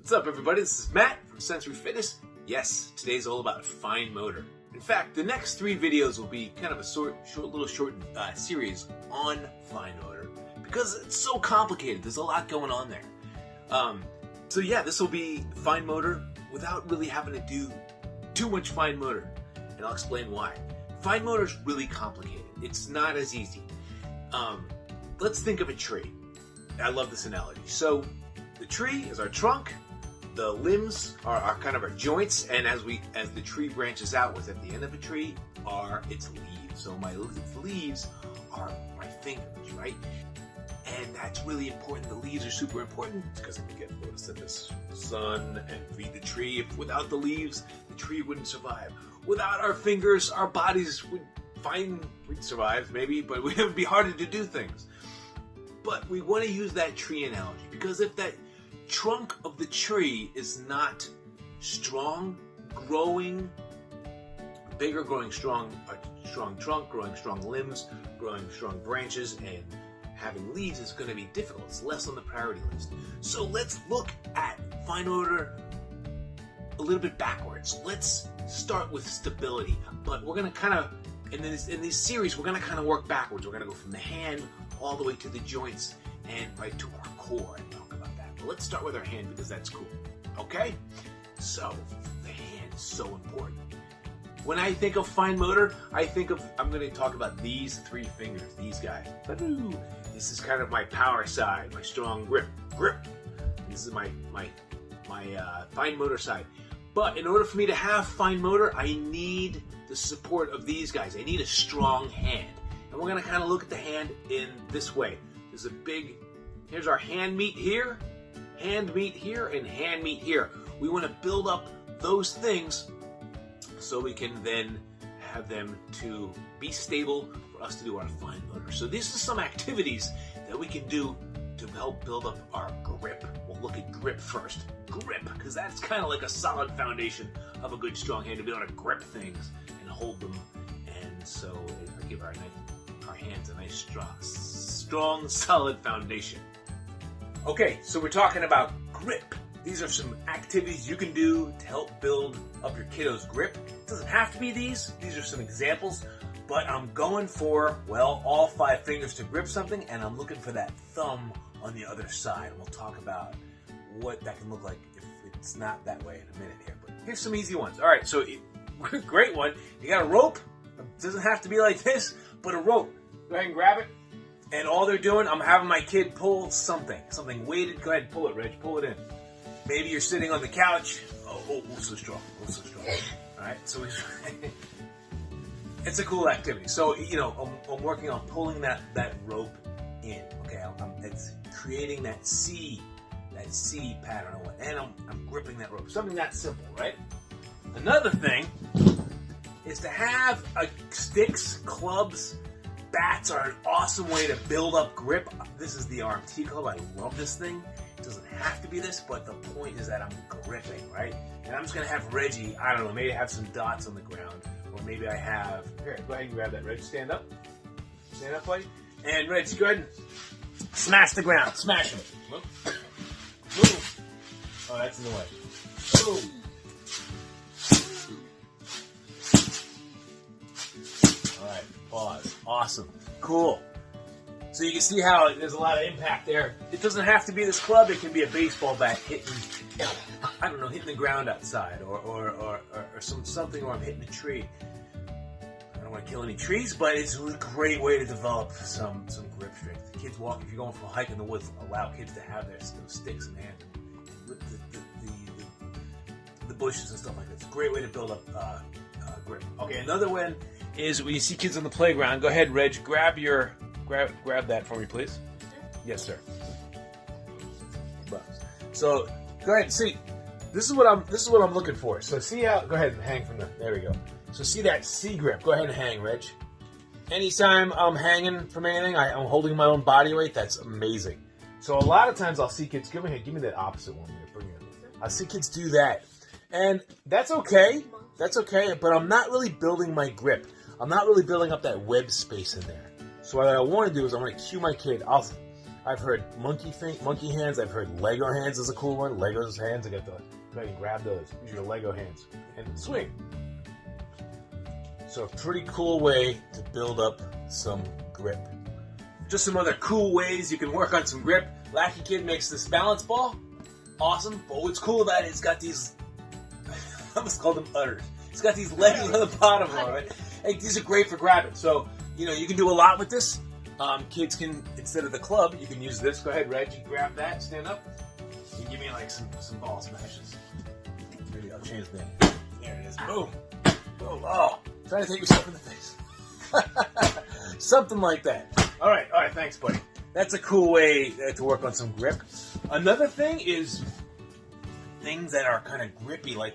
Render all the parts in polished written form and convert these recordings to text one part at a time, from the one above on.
What's up, everybody? This is Matt from Sensory Fitness. Yes, today's all about fine motor. In fact, the next 3 videos will be kind of a short series on fine motor because it's so complicated. There's a lot going on there. So yeah, this will be fine motor without really having to do too much fine motor, and I'll explain why. Fine motor is really complicated. It's not as easy. Let's think of a tree. I love this analogy. So the tree is our trunk. The limbs are kind of our joints, and as the tree branches out, what's at the end of a tree are its leaves. So its leaves are my fingers, right? And that's really important. The leaves are super important because we get photosynthesis from the sun and feed the tree. If without the leaves, the tree wouldn't survive. Without our fingers, our bodies we'd survive maybe, but it would be harder to do things. But we want to use that tree analogy because if that trunk of the tree is not strong, growing bigger, growing strong, a strong trunk, growing strong limbs, growing strong branches, and having leaves is going to be difficult. It's less on the priority list. So let's look at fine motor a little bit backwards. Let's start with stability, but we're going to kind of, in this series, we're going to kind of work backwards. We're going to go from the hand all the way to the joints and right to our core and talk about that. But let's start with our hand because that's cool. Okay? So, the hand is so important. When I think of fine motor, I'm going to talk about these 3 fingers, these guys. This is kind of my power side, my strong grip. This is my fine motor side. But in order for me to have fine motor, I need the support of these guys. I need a strong hand. And we're going to kind of look at the hand in this way. Here's our hand meet here, and hand meet here. We want to build up those things so we can then have them to be stable for us to do our fine motor. So these are some activities that we can do to help build up our grip. We'll look at grip first. Grip, because that's kind of like a solid foundation of a good strong hand to be able to grip things and hold them. And so give our hands a nice strong, solid foundation. Okay, so we're talking about grip. These are some activities you can do to help build up your kiddo's grip. It doesn't have to be these. These are some examples, but I'm going for, all 5 fingers to grip something, and I'm looking for that thumb on the other side. We'll talk about what that can look like if it's not that way in a minute here. But here's some easy ones. All right, so great one. You got a rope. It doesn't have to be like this, but a rope. Go ahead and grab it. And all they're doing, I'm having my kid pull something weighted. Go ahead and pull it, Reg. Pull it in. Maybe you're sitting on the couch. Oh, so strong. All right, so it's a cool activity. So, I'm working on pulling that rope in. Okay, it's creating that C pattern. And I'm gripping that rope. Something that simple, right? Another thing is to have sticks, clubs. Bats are an awesome way to build up grip. This is the RMT club. I love this thing. It doesn't have to be this, but the point is that I'm gripping, right? And I'm just going to have Reggie, I don't know, maybe I have some dots on the ground. Or maybe I have... Here, go ahead and grab that, Reggie. Stand up. Stand up, buddy. And Reggie, go ahead and smash the ground. Smash him. Boom. Oh, that's in the way. Boom. Alright, pause. Awesome. Cool. So you can see how there's a lot of impact there. It doesn't have to be this club. It can be a baseball bat hitting the ground outside or something, or I'm hitting a tree. I don't want to kill any trees, but it's a great way to develop some grip strength. The kids walk, if you're going for a hike in the woods, allow kids to have those sticks in hand and whip the bushes and stuff like that. It's a great way to build up grip. Okay, another one is when you see kids on the playground. Go ahead, Reg, grab that for me, please. Yes, sir. So go ahead and see. This is what I'm looking for. So see how. Go ahead and hang from there we go. So see that C grip. Go ahead and hang, Reg. Anytime I'm hanging from anything, I'm holding my own body weight. That's amazing. So a lot of times I'll see kids. Give me that opposite one. I'll see kids do that, and that's okay. That's okay. But I'm not really building my grip. I'm not really building up that web space in there. So what I want to do is I want to cue my kid. I I've heard monkey hands. I've heard Lego hands is a cool one. Lego's hands. I got the. Go ahead and grab those. Use your Lego hands and swing. So a pretty cool way to build up some grip. Just some other cool ways you can work on some grip. Lackey Kid makes this balance ball. Awesome. But what's cool about it, it's got these. I almost called them udders. It's got these legs on the bottom of it. Hey, these are great for grabbing. So you can do a lot with this. Kids can, instead of the club, you can use this. Go ahead, Reggie, grab that, stand up, and give me like some ball smashes. Maybe I'll change the name. There it is. Boom. Boom. Oh, trying to take yourself in the face. Something like that. All right, thanks, buddy. That's a cool way to work on some grip. Another thing is things that are kind of grippy, like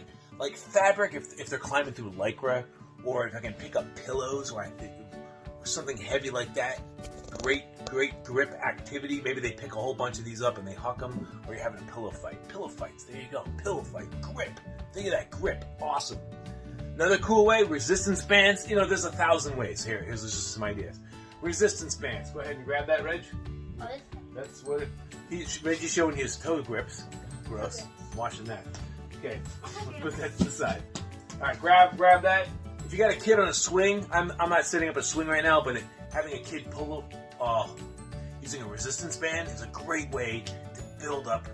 fabric, if they're climbing through Lycra, or if I can pick up pillows or something heavy like that. Great grip activity. Maybe they pick a whole bunch of these up and they huck them, or you're having a pillow fight. Pillow fights, there you go. Pillow fight, grip. Think of that grip. Awesome. Another cool way, resistance bands. There's 1,000 ways. Here's just some ideas. Resistance bands. Go ahead and grab that, Reg. That's what Reggie's showing his toe grips. Gross. Okay. Washing that. Okay, let's put that to the side. All right, grab that. If you got a kid on a swing, I'm not setting up a swing right now, but having a kid pull using a resistance band is a great way to build up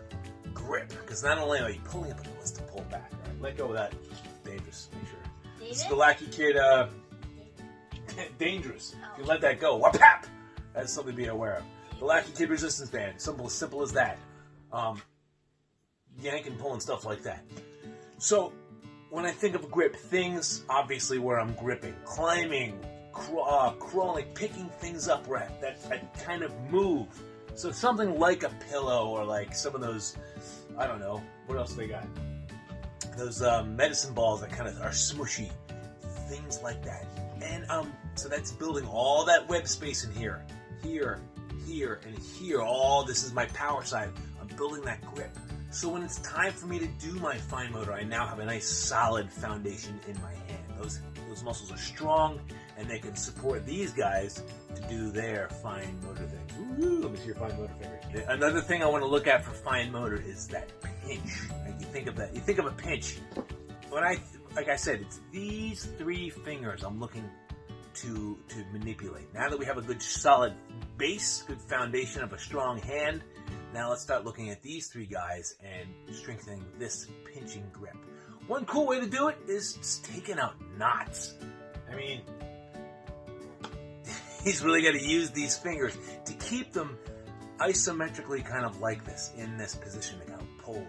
grip. Because not only are you pulling it, but it wants to pull back. All right, let go of that. Dangerous. Make sure. This is the Lackey Kid. Dangerous. If you let that go, whap! That's something to be aware of. The Lackey Kid resistance band. Simple as that. Yanking, pulling, stuff like that. So when I think of grip, things obviously where I'm gripping, climbing, crawling, picking things up that kind of move. So something like a pillow, or like some of those, I don't know, what else they got? Those medicine balls that kind of are smushy, things like that. And so that's building all that web space in here, and here. All this is my power side. I'm building that grip. So when it's time for me to do my fine motor, I now have a nice solid foundation in my hand. Those muscles are strong, and they can support these guys to do their fine motor things. Woo-hoo, let me see your fine motor fingers. Another thing I want to look at for fine motor is that pinch. Like you think of that. You think of a pinch. Like I said, it's these 3 fingers I'm looking to manipulate. Now that we have a good solid base, good foundation of a strong hand, now let's start looking at these 3 guys and strengthening this pinching grip. One cool way to do it is just taking out knots. I mean, he's really got to use these fingers to keep them isometrically kind of like this, in this position to kind of pull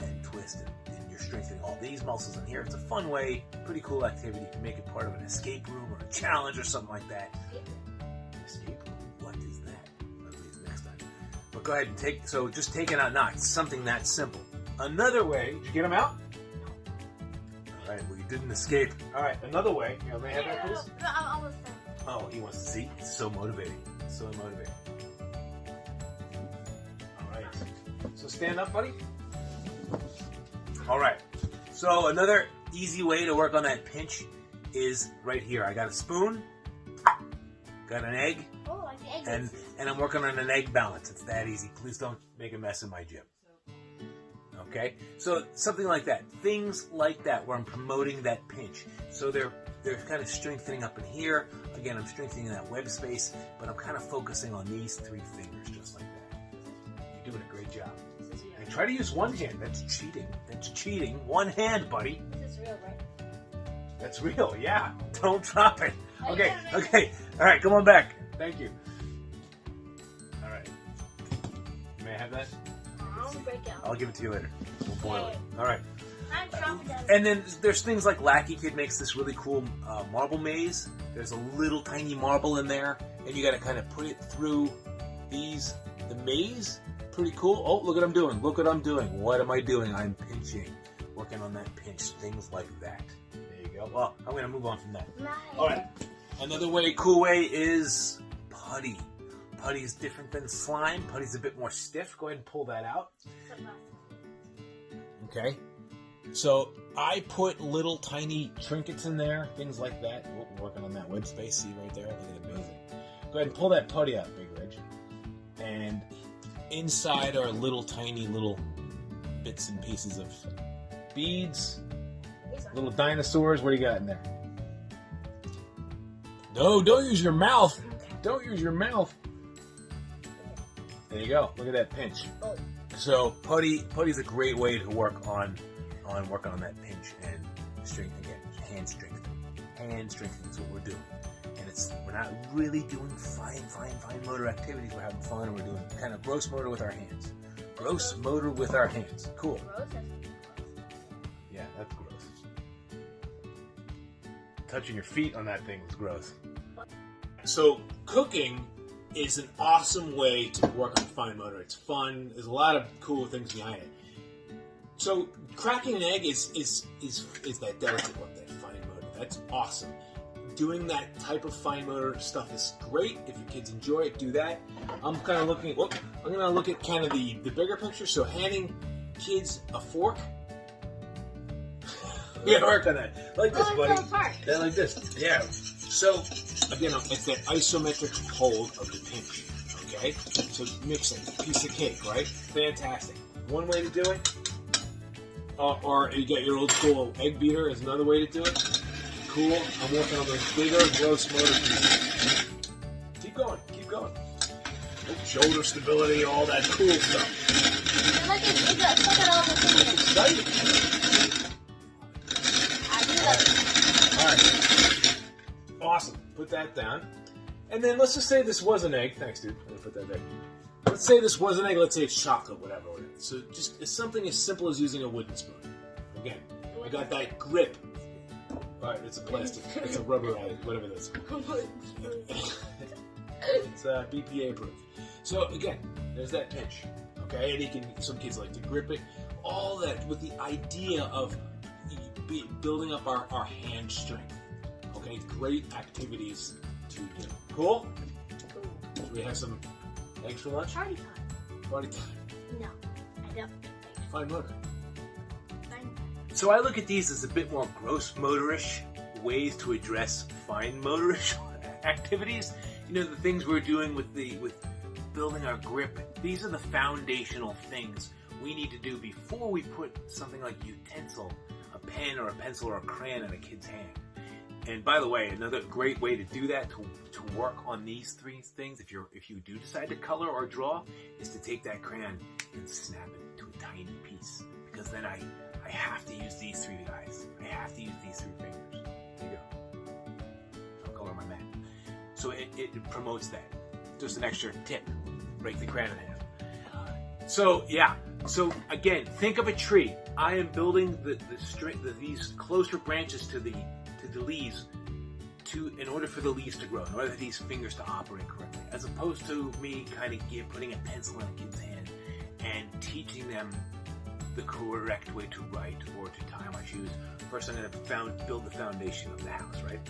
and twist, and you're strengthening all these muscles in here. It's a fun way, pretty cool activity. You can make it part of an escape room or a challenge or something like that. Escape room? What is that? Next time. But go ahead and just taking out knots, something that simple. Another way, did you get them out? All right, well, you didn't escape. All right, another way. Let me have that, please. No, I'm almost done. Oh, he wants to see. It's so motivating. So motivating. All right. So stand up, buddy. All right. So another easy way to work on that pinch is right here. I got a spoon, got an egg, like the egg and I'm working on an egg balance. It's that easy. Please don't make a mess in my gym. Okay? So something like that. Things like that where I'm promoting that pinch. So they're kind of strengthening up in here. Again, I'm strengthening that web space, but I'm kind of focusing on these 3 fingers just like that. You're doing a great job. And try to use one hand. That's cheating. That's cheating. One hand, buddy. This is real, right? That's real, yeah. Don't drop it. Okay. All right, come on back. Thank you. All right. May I have that? I'll give it to you later. We'll boil it. All right. And then there's things like Lackey Kid makes this really cool marble maze. There's a little tiny marble in there, and you got to kind of put it through the maze. Pretty cool. Oh, look what I'm doing. Look what I'm doing. What am I doing? I'm pinching. Working on that pinch. Things like that. There you go. Well, I'm going to move on from that. Nice. All right. Another cool way is putty. Putty is different than slime. Putty's a bit more stiff. Go ahead and pull that out. Okay. So I put little tiny trinkets in there, things like that. We're working on that web space. See right there? Look at it, amazing. Go ahead and pull that putty out, Big Ridge. And inside are little tiny little bits and pieces of beads, little dinosaurs. What do you got in there? No, don't use your mouth. Don't use your mouth. There you go. Look at that pinch. So putty's a great way to work on that pinch and strength again. Hand strength. Hand strengthening is what we're doing. And we're not really doing fine motor activities. We're having fun. We're doing kind of gross motor with our hands. Gross motor with our hands. Cool. Yeah, that's gross. Touching your feet on that thing was gross. So cooking is an awesome way to work on fine motor. It's fun. There's a lot of cool things behind it. So cracking an egg is that delicate work, that fine motor. That's awesome. Doing that type of fine motor stuff is great. If your kids enjoy it, do that. I'm gonna look at kind of the bigger picture. So handing kids a fork. We gotta work on that. Like this, buddy. Yeah, like this. Yeah. So again, it's that isometric hold of the pinch. Okay. So mixing piece of cake, right? Fantastic. One way to do it. Or you got your old school egg beater is another way to do it. Cool. I'm working on those bigger gross motor pieces. Keep going. Oh, shoulder stability, all that cool stuff. Look at all the things. Exciting. All right. Awesome. Put that down. And then let's just say this was an egg. Thanks, dude. I'm going to put that there. Let's say this was an egg. Let's say it's chocolate, whatever. So just it's something as simple as using a wooden spoon. Again, I got that grip. All right, it's a plastic. It's a rubber, whatever it is. It's BPA approved. So again, there's that pinch. Okay, and some kids like to grip it. All that with the idea of building up our hand strength. Okay, great activities to do. Cool? So we have some eggs for lunch? Party time. Party time. No, I don't. Fine motor. Fine. So I look at these as a bit more gross motorish ways to address fine motorish activities. You know, the things we're doing with building our grip. These are the foundational things we need to do before we put something like utensil, a pen or a pencil or a crayon in a kid's hand. And by the way, another great way to do that, to work on these three things, if you do decide to color or draw, is to take that crayon and snap it into a tiny piece. Because then I have to use these three guys. I have to use these three fingers. There you go. I'll color my mat. So it promotes that. Just an extra tip. Break the crayon in half. So yeah. So again, think of a tree. I am building these closer branches to the leaves in order for the leaves to grow, in order for these fingers to operate correctly, as opposed to me kind of putting a pencil in a kid's hand and teaching them the correct way to write or to tie my shoes. First, I'm going to build the foundation of the house, right?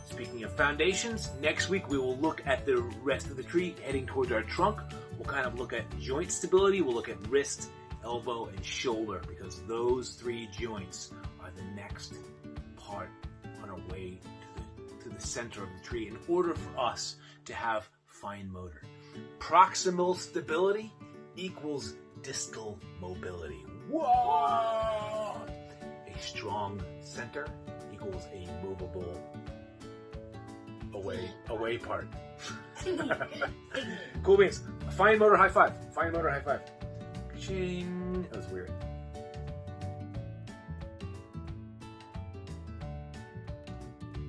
Speaking of foundations, next week we will look at the rest of the tree, heading towards our trunk. We'll kind of look at joint stability. We'll look at wrist, elbow, and shoulder, because those three joints are the next part on our way to the center of the tree in order for us to have fine motor. Proximal stability equals distal mobility. Whoa! A strong center equals a movable away part. Cool beans. A fine motor high five. Fine motor high five. Ching. That was weird.